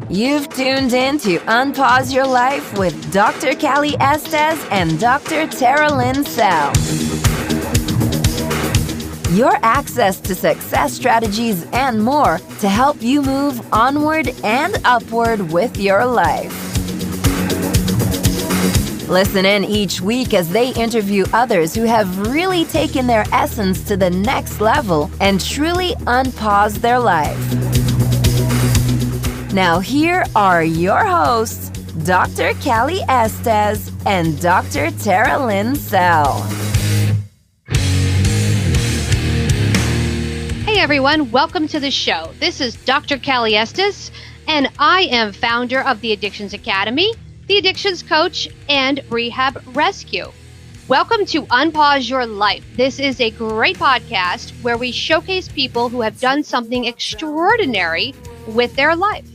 You've tuned in to Unpause Your Life with Dr. Callie Estes and Dr. Tara Lynn Sell. Your access to success strategies and more to help you move onward and upward with your life. Listen in each week as they interview others who have really taken their essence to the next level and truly unpaused their life. Now here are your hosts, Dr. Callie Estes and Dr. Tara Lynn Sell. Hey everyone, welcome to the show. This is Dr. Callie Estes, and I am founder of the Addictions Academy, the Addictions Coach, and Rehab Rescue. Welcome to Unpause Your Life. This is a great podcast where we showcase people who have done something extraordinary with their life.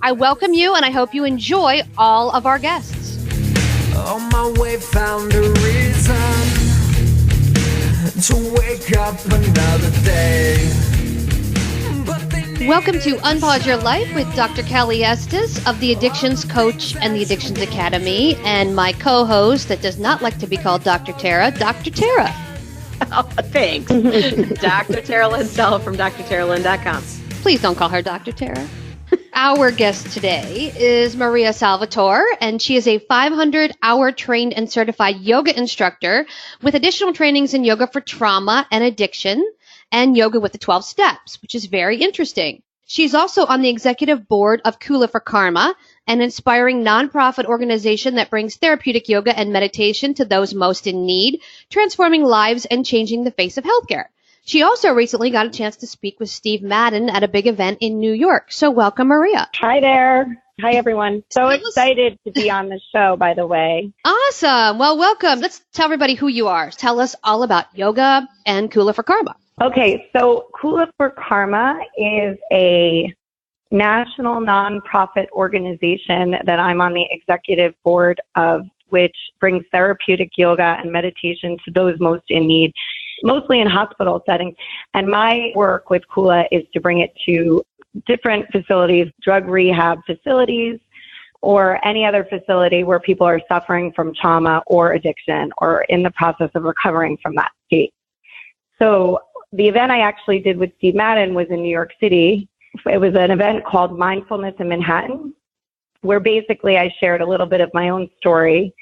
I welcome you, and I hope you enjoy all of our guests. On my way, found a reason to wake up another day. Welcome to Unpause Your Life with Dr. Callie Estes of the Addictions Coach and the Addictions Academy, and my co-host that does not like to be called Dr. Tara, Dr. Tara. Oh, thanks. Dr. Tara Lynn Sell from drtaralyn.com. Please don't call her Dr. Tara. Our guest today is Maria Salvatore, and she is a 500-hour trained and certified yoga instructor with additional trainings in yoga for trauma and addiction and yoga with the 12 steps, which is very interesting. She's also on the executive board of Kula for Karma, an inspiring nonprofit organization that brings therapeutic yoga and meditation to those most in need, transforming lives and changing the face of healthcare. She also recently got a chance to speak with Steve Madden at a big event in New York. So welcome, Maria. Hi there. Hi, everyone. So excited to be on the show, by the way. Awesome. Well, welcome. Let's tell everybody who you are. Tell us all about yoga and Kula for Karma. Okay, so Kula for Karma is a national nonprofit organization that I'm on the executive board of, which brings therapeutic yoga and meditation to those most in need, mostly in hospital settings. And my work with Kula is to bring it to different facilities, drug rehab facilities, or any other facility where people are suffering from trauma or addiction or in the process of recovering from that state. So the event I actually did with Steve Madden was in New York City. It was an event called Mindfulness in Manhattan, where basically I shared a little bit of my own story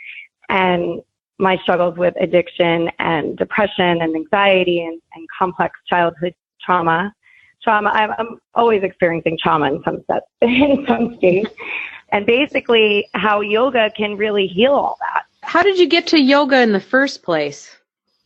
and my struggles with addiction and depression and anxiety and complex childhood trauma. I'm always experiencing trauma in some states. And basically how yoga can really heal all that. How did you get to yoga in the first place?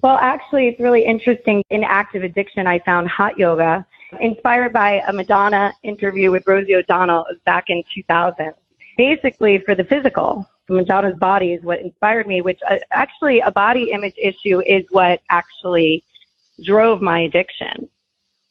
Well, actually, it's really interesting. In active addiction, I found hot yoga, inspired by a Madonna interview with Rosie O'Donnell back in 2000. Basically, for the physical, Madonna's body is what inspired me, which actually a body image issue is what actually drove my addiction.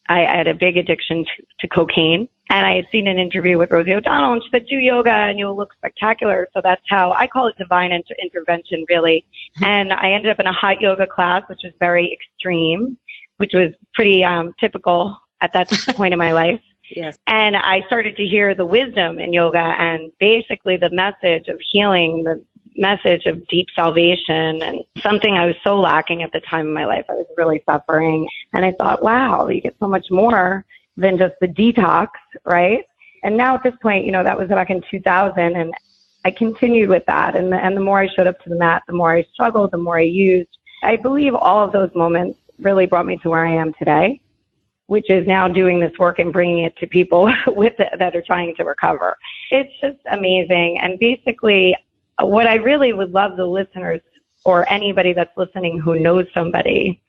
I had a big addiction to cocaine, and I had seen an interview with Rosie O'Donnell, and she said, do yoga and you'll look spectacular. So that's how I call it divine intervention, really. And I ended up in a hot yoga class, which was very extreme, which was pretty typical at that point in my life. Yes. And I started to hear the wisdom in yoga and basically the message of healing, the message of deep salvation, and something I was so lacking at the time in my life. I was really suffering. And I thought, wow, you get so much more than just the detox, right? And now at this point, that was back in 2000, and I continued with that. And the more I showed up to the mat, the more I struggled, the more I used. I believe all of those moments really brought me to where I am today, which is now doing this work and bringing it to people that are trying to recover. It's just amazing. And basically, what I really would love the listeners or anybody that's listening who knows somebody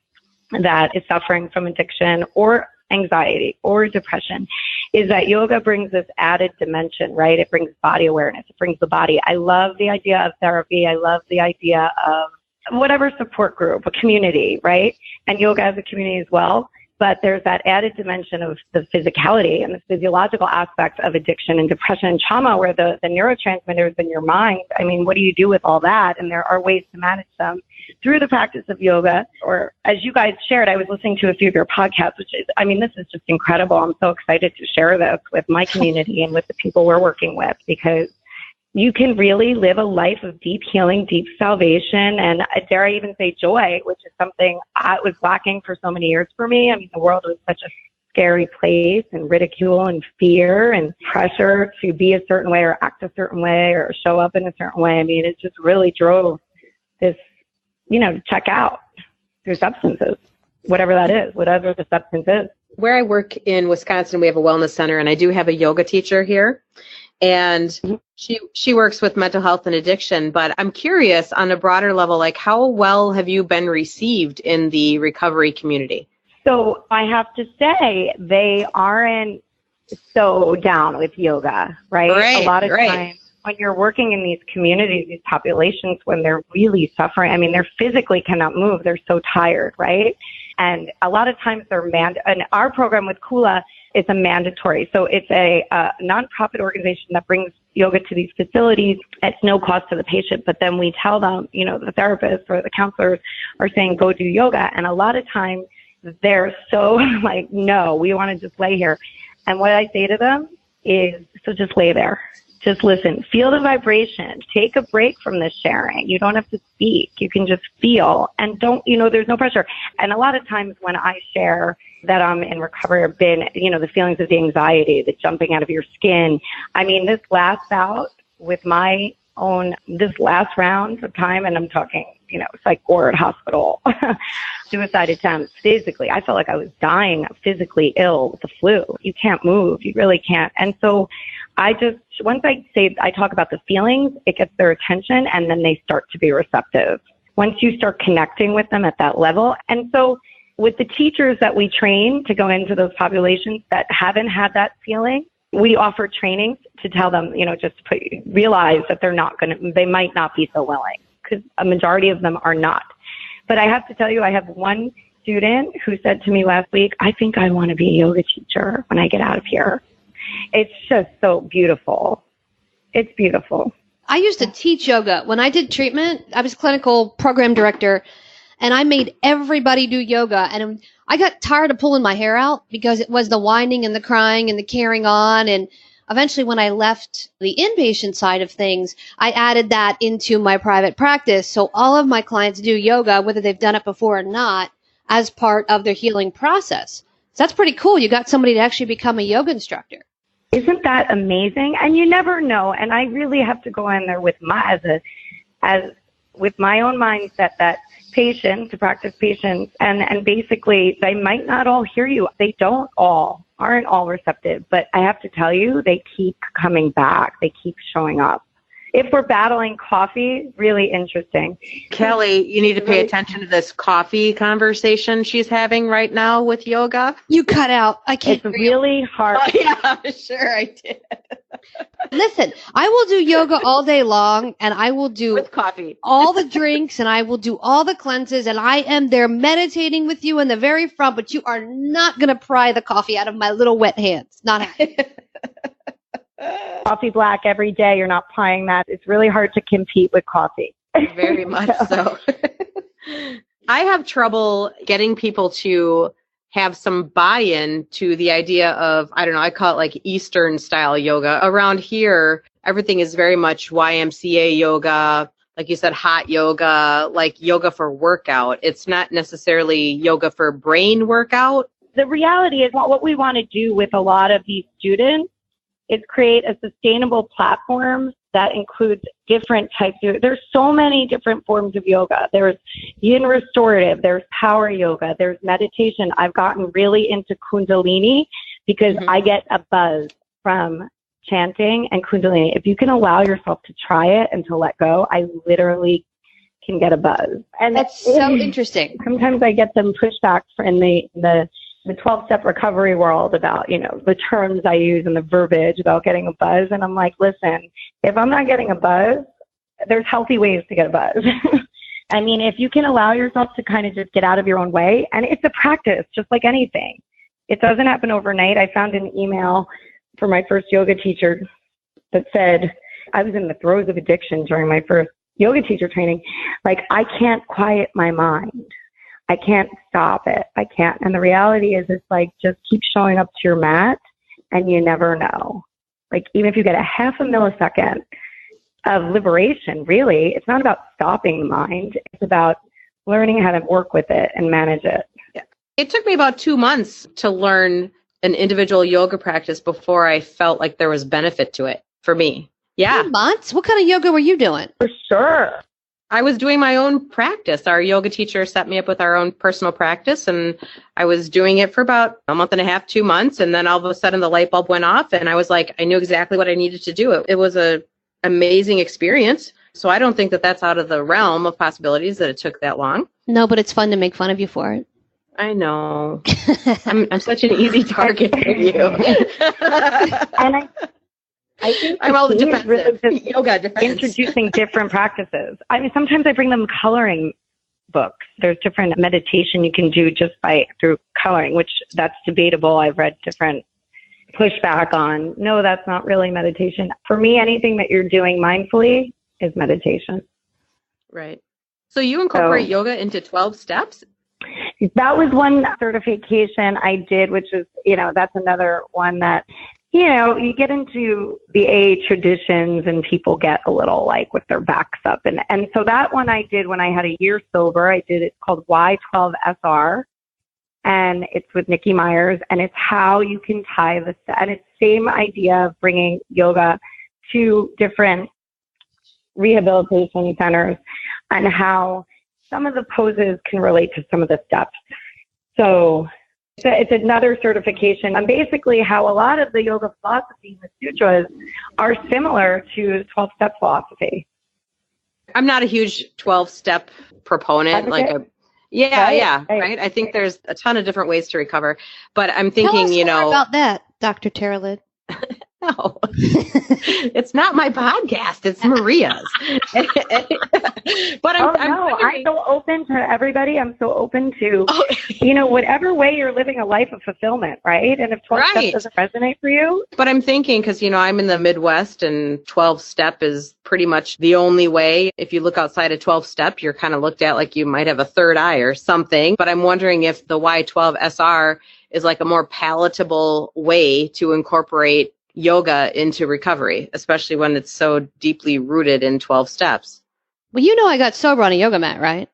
that is suffering from addiction or anxiety or depression is that yoga brings this added dimension, right? It brings body awareness. It brings the body. I love the idea of therapy. I love the idea of whatever support group, a community, right? And yoga as a community as well. But there's that added dimension of the physicality and the physiological aspects of addiction and depression and trauma, where the neurotransmitters in your mind, I mean, what do you do with all that? And there are ways to manage them through the practice of yoga. Or as you guys shared, I was listening to a few of your podcasts, which is, I mean, this is just incredible. I'm so excited to share this with my community and with the people we're working with, because you can really live a life of deep healing, deep salvation, and dare I even say joy, which is something I was lacking for so many years for me. I mean, the world was such a scary place, and ridicule and fear and pressure to be a certain way or act a certain way or show up in a certain way. I mean, it just really drove this, to check out through substances, whatever that is, whatever the substance is. Where I work in Wisconsin, we have a wellness center, and I do have a yoga teacher here. And she works with mental health and addiction, but I'm curious on a broader level, like how well have you been received in the recovery community? So I have to say they aren't so down with yoga, right? A lot of times when you're working in these communities, these populations, when they're really suffering, I mean, they physically cannot move. They're so tired, right? And a lot of times and our program with Kula, it's a mandatory. So it's a nonprofit organization that brings yoga to these facilities at no cost to the patient. But then we tell them, the therapists or the counselors are saying, go do yoga. And a lot of times they're so like, no, we want to just lay here. And what I say to them is, so just lay there. Just listen, feel the vibration, take a break from the sharing. You don't have to speak. You can just feel, and there's no pressure. And a lot of times when I share that I'm in recovery, or been, the feelings of the anxiety, the jumping out of your skin. I mean, this last bout with this last round of time, and I'm talking, psych ward, hospital, suicide attempts, physically. I felt like I was dying, physically ill with the flu. You can't move. You really can't. And so once I talk about the feelings, it gets their attention, and then they start to be receptive. Once you start connecting with them at that level. And so with the teachers that we train to go into those populations that haven't had that feeling, we offer trainings to tell them, just to realize that they might not be so willing, because a majority of them are not. But I have to tell you, I have one student who said to me last week, I think I want to be a yoga teacher when I get out of here. It's just so beautiful. It's beautiful. I used to teach yoga. When I did treatment, I was clinical program director, and I made everybody do yoga. And I got tired of pulling my hair out because it was the whining and the crying and the carrying on. And eventually when I left the inpatient side of things, I added that into my private practice. So all of my clients do yoga, whether they've done it before or not, as part of their healing process. So that's pretty cool. You got somebody to actually become a yoga instructor. Isn't that amazing? And you never know. And I really have to go in there with with my own mindset that to practice patience, and basically they might not all hear you. They aren't all receptive, but I have to tell you, they keep coming back. They keep showing up. If we're battling coffee, really interesting. Kelly, you need to pay attention to this coffee conversation she's having right now with yoga. You cut out. I can't. It's really hard. Oh, yeah, I'm sure I did. Listen, I will do yoga all day long, and I will do with coffee, all the drinks, and I will do all the cleanses, and I am there meditating with you in the very front, but you are not going to pry the coffee out of my little wet hands. Not happening. Coffee black every day. You're not plying that. It's really hard to compete with coffee. Very much so. I have trouble getting people to have some buy-in to the idea of, I don't know, I call it like Eastern style yoga. Around here, everything is very much YMCA yoga, like you said, hot yoga, like yoga for workout. It's not necessarily yoga for brain workout. The reality is what we want to do with a lot of these students is create a sustainable platform that includes different types of, there's so many different forms of yoga. There's yin restorative, there's power yoga, there's meditation. I've gotten really into Kundalini because I get a buzz from chanting and Kundalini. If you can allow yourself to try it and to let go, I literally can get a buzz. And that's so interesting. Sometimes I get some pushback in the 12-step recovery world about, the terms I use and the verbiage about getting a buzz. And I'm like, listen, if I'm not getting a buzz, there's healthy ways to get a buzz. I mean, if you can allow yourself to kind of just get out of your own way, and it's a practice, just like anything. It doesn't happen overnight. I found an email from my first yoga teacher that said, I was in the throes of addiction during my first yoga teacher training. Like, I can't quiet my mind. I can't stop it. I can't. And the reality is, it's like, just keep showing up to your mat and you never know. Like, even if you get a half a millisecond of liberation, really, it's not about stopping the mind. It's about learning how to work with it and manage it. Yeah. It took me about 2 months to learn an individual yoga practice before I felt like there was benefit to it for me. Yeah. 2 months? What kind of yoga were you doing? For sure. I was doing my own practice. Our yoga teacher set me up with our own personal practice, and I was doing it for about a month and a half, 2 months. And then all of a sudden the light bulb went off and I was like, I knew exactly what I needed to do. It was an amazing experience. So I don't think that that's out of the realm of possibilities that it took that long. No, but it's fun to make fun of you for it. I know. I'm such an easy target for you. And I think I'm all key is really defensive. just Yoga defense. introducing different practices. I mean, sometimes I bring them coloring books. There's different meditation you can do just through coloring, which that's debatable. I've read different pushback on, no, that's not really meditation. For me, anything that you're doing mindfully is meditation. Right. So you incorporate yoga into 12 steps? That was one certification I did, which is, that's another one that, you get into the AA traditions and people get a little like with their backs up. And so that one I did when I had a year sober. I did, it's called Y12SR. And it's with Nikki Myers, and it's how you can tie the set. And it's the same idea of bringing yoga to different rehabilitation centers and how some of the poses can relate to some of the steps. So it's another certification. And basically how a lot of the yoga philosophy and the sutras are similar to 12-step philosophy. I'm not a huge 12-step proponent. Right. I think there's a ton of different ways to recover. But I'm thinking, Tell us more about that, Dr. Tara Lynn. No, it's not my podcast. It's Maria's. But I'm so open to everybody. I'm so open to, whatever way you're living a life of fulfillment, right? And if 12 steps doesn't resonate for you. But I'm thinking, because, I'm in the Midwest and 12 step is pretty much the only way. If you look outside of 12 step, you're kind of looked at like you might have a third eye or something. But I'm wondering if the Y12SR is like a more palatable way to incorporate yoga into recovery, especially when it's so deeply rooted in 12 steps. Well, I got sober on a yoga mat, right?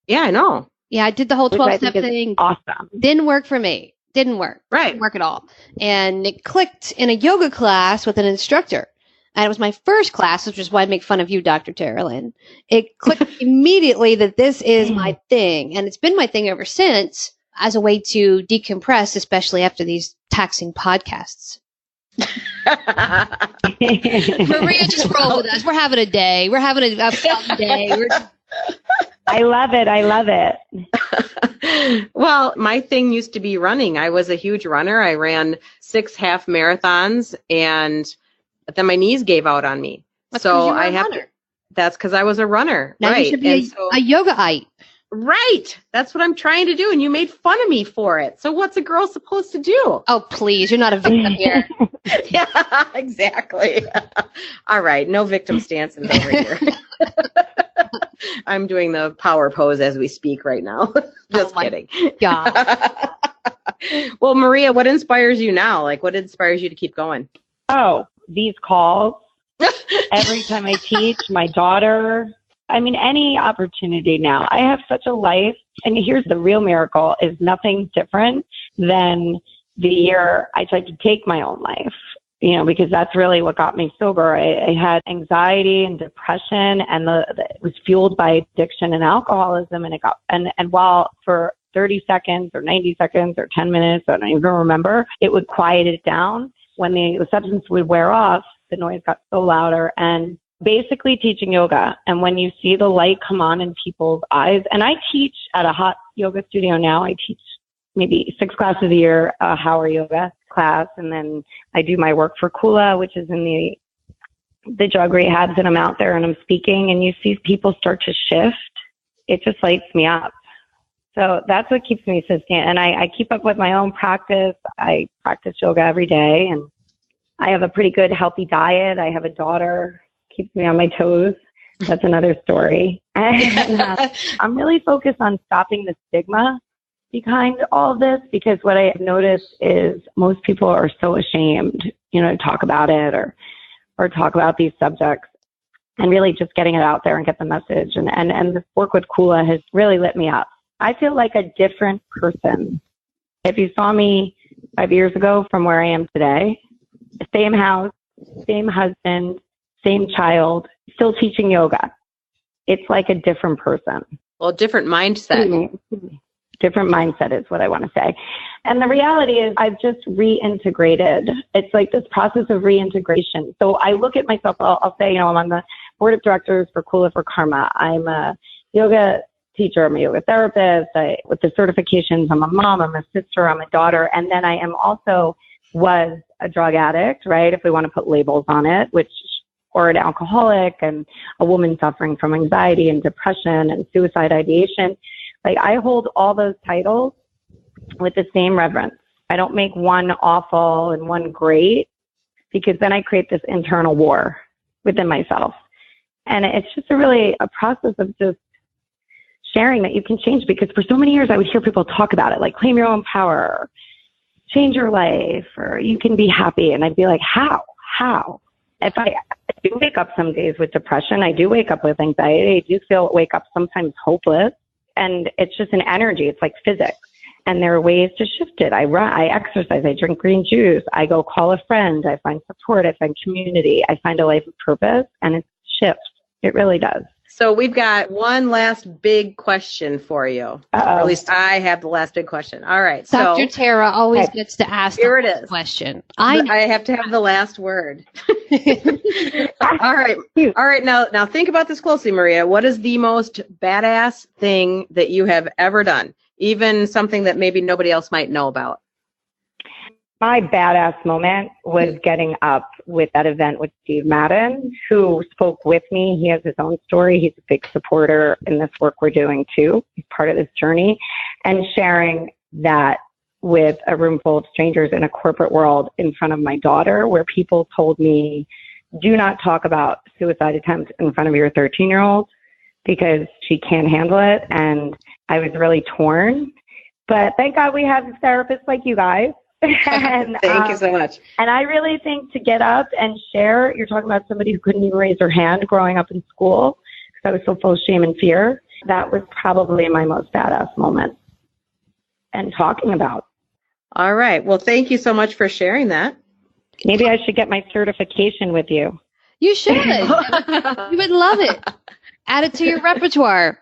Yeah, I know. Yeah, I did the whole 12-step thing. Awesome. Didn't work for me. Didn't work. Right. Didn't work at all. And it clicked in a yoga class with an instructor. And it was my first class, which is why I make fun of you, Dr. Tara Lynn. It clicked immediately that this is my thing. And it's been my thing ever since as a way to decompress, especially after these taxing podcasts. Maria, just roll with us. We're having a day. We're having a fun day. I love it. Well, my thing used to be running. I was a huge runner. I ran 6 half marathons, and then my knees gave out on me. That's so I have to. That's because I was a runner. Now right. You should be a yogaite. Right. That's what I'm trying to do. And you made fun of me for it. So what's a girl supposed to do? Oh, please. You're not a victim here. Yeah, exactly. All right. No victim stances over here. I'm doing the power pose as we speak right now. Just kidding. God. Well, Maria, what inspires you now? Like, what inspires you to keep going? Oh, these calls. Every time I teach, my daughter. I mean, any opportunity now. I have such a life. And here's the real miracle is nothing different than the year I tried to take my own life, because that's really what got me sober. I had anxiety and depression, and it was fueled by addiction and alcoholism. And while for 30 seconds or 90 seconds or 10 minutes, I don't even remember, it would quiet it down. When the substance would wear off, the noise got so louder. And basically teaching yoga. And when you see the light come on in people's eyes, and I teach at a hot yoga studio now, I teach maybe 6 classes a year, a Howard yoga class. And then I do my work for Kula, which is in the drug rehabs, and I'm out there and I'm speaking, and you see people start to shift it just lights me up. So that's what keeps me sustained. And I keep up with my own practice. I practice yoga every day, and I have a pretty good healthy diet. I have a daughter, keeps me on my toes. That's another story. And I'm really focused on stopping the stigma behind all of this, because what I have noticed is most people are so ashamed, to talk about it or talk about these subjects, and really just getting it out there and get the message. And this work with Kula has really lit me up. I feel like a different person. If you saw me 5 years ago from where I am today, same house, same husband, same child, still teaching yoga. It's like a different person. Well, different mindset. Different mindset is what I want to say. And the reality is I've just reintegrated. It's like this process of reintegration. So I look at myself, I'll say, I'm on the board of directors for Kula for Karma. I'm a yoga teacher. I'm a yoga therapist. With the certifications, I'm a mom, I'm a sister, I'm a daughter. And then I am also was a drug addict, right? If we want to put labels on it, or an alcoholic, and a woman suffering from anxiety and depression and suicide ideation. Like, I hold all those titles with the same reverence. I don't make one awful and one great, because then I create this internal war within myself. And it's just a process of just sharing that you can change, because for so many years I would hear people talk about it, like claim your own power, change your life, or you can be happy. And I'd be like, how? If I do wake up some days with depression, I do wake up with anxiety, I do wake up sometimes hopeless, and it's just an energy. It's like physics. And there are ways to shift it. I run, I exercise, I drink green juice, I go call a friend, I find support, I find community, I find a life of purpose, and it shifts. It really does. So we've got one last big question for you. Or at least I have the last big question. All right. Dr. Tara always gets to ask here the it is. Question. I have to have the last word. All right. All right. Now think about this closely, Maria. What is the most badass thing that you have ever done? Even something that maybe nobody else might know about. My badass moment was getting up with that event with Steve Madden, who spoke with me. He has his own story. He's a big supporter in this work we're doing too. He's part of this journey, and sharing that with a room full of strangers in a corporate world in front of my daughter, where people told me, do not talk about suicide attempts in front of your 13-year-old because she can't handle it. And I was really torn, but thank God we have therapists like you guys. And, thank you so much. And I really think to get up and share, you're talking about somebody who couldn't even raise her hand growing up in school because I was so full of shame and fear. That was probably my most badass moment and talking about. All right. Well, thank you so much for sharing that. Maybe I should get my certification with you. You should. You would love it. Add it to your repertoire.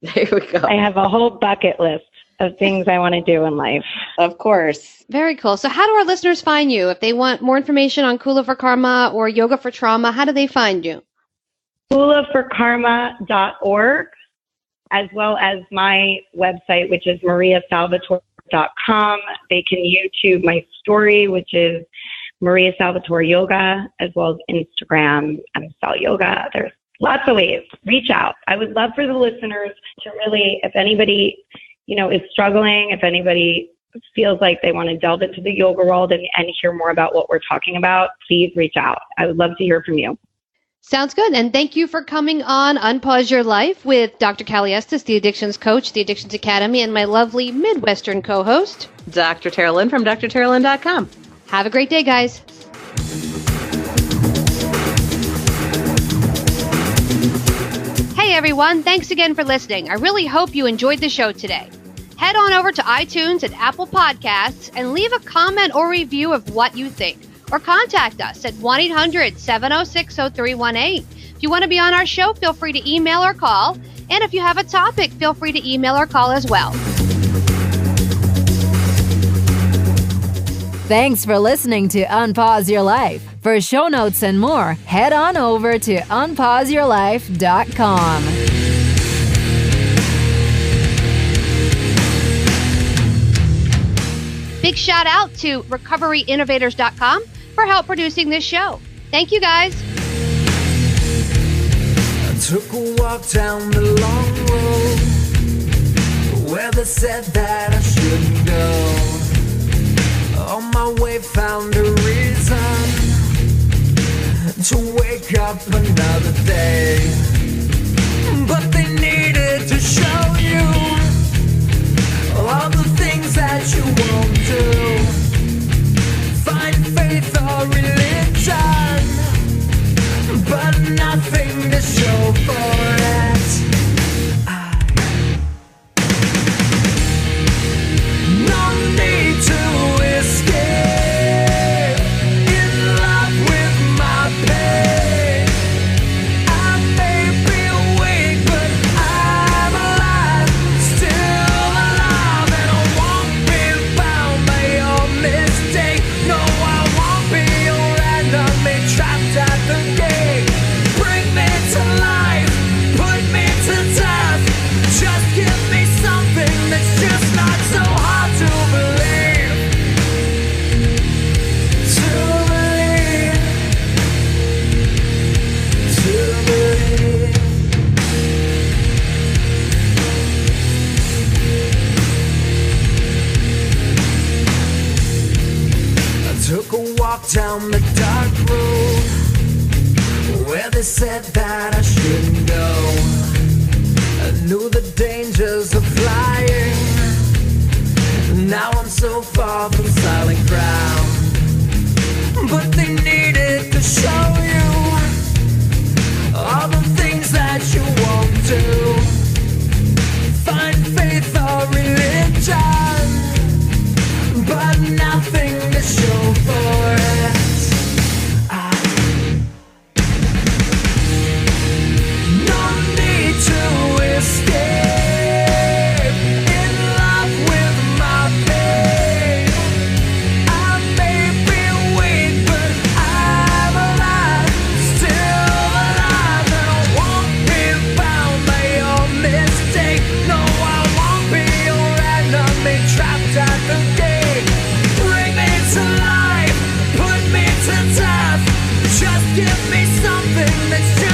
There we go. I have a whole bucket list of things I want to do in life. Of course. Very cool. So how do our listeners find you? If they want more information on Kula for Karma or Yoga for Trauma, how do they find you? KulaForKarma.org, as well as my website, which is mariasalvatore.com. They can YouTube my story, which is Maria Salvatore Yoga, as well as Instagram and Sal Yoga. There's lots of ways. Reach out. I would love for the listeners to really, if anybody is struggling, if anybody feels like they want to delve into the yoga world and hear more about what we're talking about, please reach out. I would love to hear from you. Sounds good. And thank you for coming on Unpause Your Life with Dr. Callie Estes, the Addictions Coach, the Addictions Academy, and my lovely Midwestern co-host, Dr. Tara Lynn from drtaralynn.com. Have a great day, guys. Hey, everyone. Thanks again for listening. I really hope you enjoyed the show today. Head on over to iTunes and Apple Podcasts and leave a comment or review of what you think. Or contact us at 1-800-706-0318. If you want to be on our show, feel free to email or call. And if you have a topic, feel free to email or call as well. Thanks for listening to Unpause Your Life. For show notes and more, head on over to unpauseyourlife.com. Big shout out to recoveryinnovators.com for help producing this show. Thank you, guys. I took a walk down the long road. where they said that I shouldn't go. On my way found a reason to wake up another day, but they needed to show you all the things that you won't do. Find faith or religion, but nothing to show for it. No need to escape, in love with my pain. I may be weak, but I'm alive, still alive, and I won't be bound by your mistake. No, I won't be your enemy, trapped at the gate. Bring me to life, put me to death. Just give me something that's just not so hard to believe. To believe. To believe. I took a walk down the dark road where they said that I shouldn't go. I knew the dangers of flying. Now I'm so far from silent ground, but they needed to show you all the things that you won't do. Find faith or religion, but nothing to show for it. No need to escape, in love with my pain. I may be weak, but I'm alive, still alive, and I won't be bound by your mistake. No, I won't be your enemy, trapped at the gate. Bring me to life, put me to death. Just give me something that's just